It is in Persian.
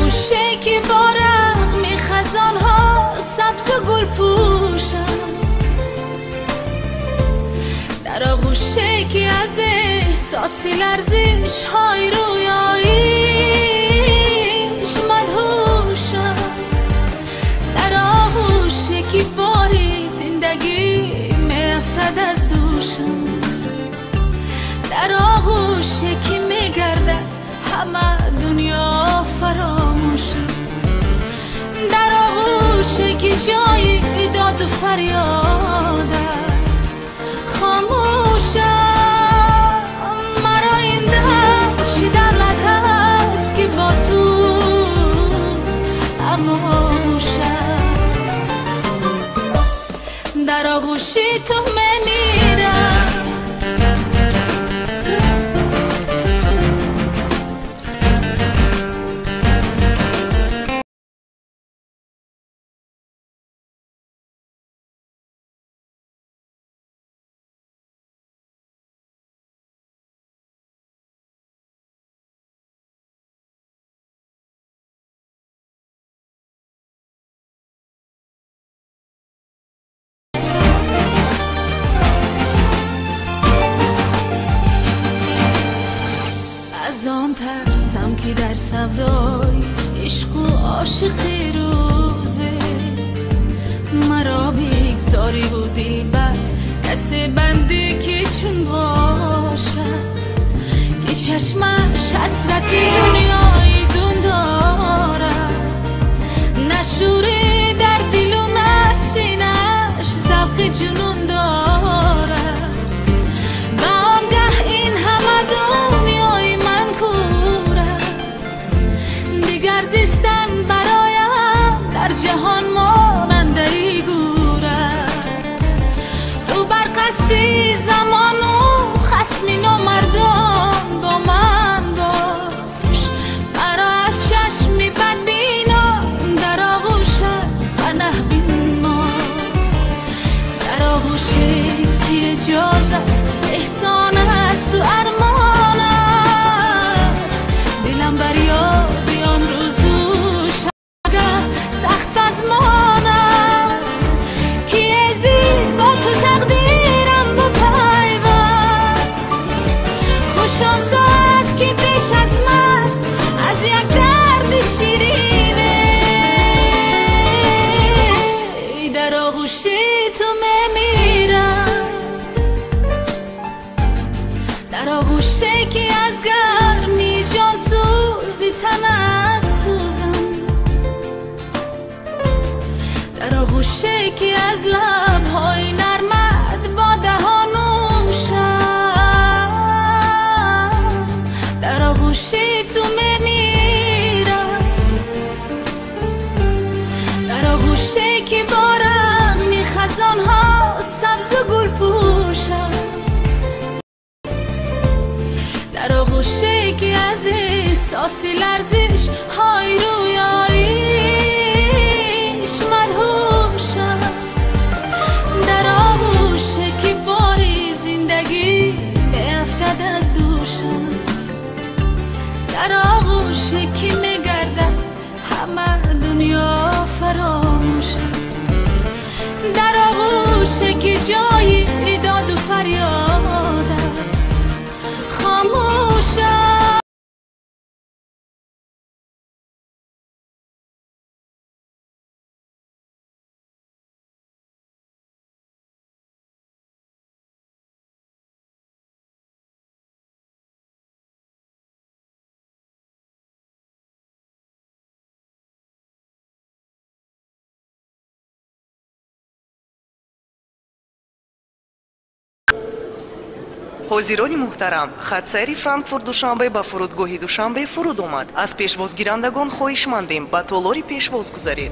آغوشه که با رغم خزان ها سبز و گل پوشم، در آغوشه که از احساس لرزش های رویاییش مدهوشم، در آغوشه که باری زندگی میافتد از دوشم، در آغوشه که میگردد همه دنیا فراموشم، در آغوشه که جای داد و فریاد است خاموشم. مرا این دم چی دولت هست که با تو اموشم، در آغوشی تو میمیرم. از آن ترسم که در سودای عشق و عاشقی روزه مرا بگذاری و دلبر دست بنده که چون باشد، که چشمش حسرت دنیای دون دارد، نشوره در دل و نه سینه‌اش ذوق جنون دارد، و آنگه این همه دنیای من کور است، دیگر زیستن برایم در جهان ماننده ای گور است. تو بر قصد زمان و خصم نامردان با من باش، مرا از چشم بدبینان در آغوشت پناه بیمار، در آغوشی که اجاز است احسان است و ارمان است، دلم بر یاد آن روزو شبگه سخت پزمان است، که ازی با تو تقدیرم بپیوست، خوش آن ساعت که پیش از من از یک درد شیرینه در آغوشی تو میمیرم، در آغوشه که از گرمی جان سوزی تنت سوزم، در آغوشه که از لبهای نرمت با دهانوشم، در آغوشه تو میمیرم، در آغوشه که با رغم خزان ها سبز و گل پوشم، در آغوشه که از احساس لرزش های رویاییش مدهوشم، در آغوشه که باری زندگی میافتد از دوشم، در آغوشه که میگردد همه دنیا فراموشم، در آغوشه که جای داد و فریاد است خاموشم. حاضران محترم، خطسیر فرانکفورت دوشنبه به فرودگاه دوشنبه فرود آمد. از پیشوازگیرندگان خواهش مندیم به تالار پیشواز گذارید.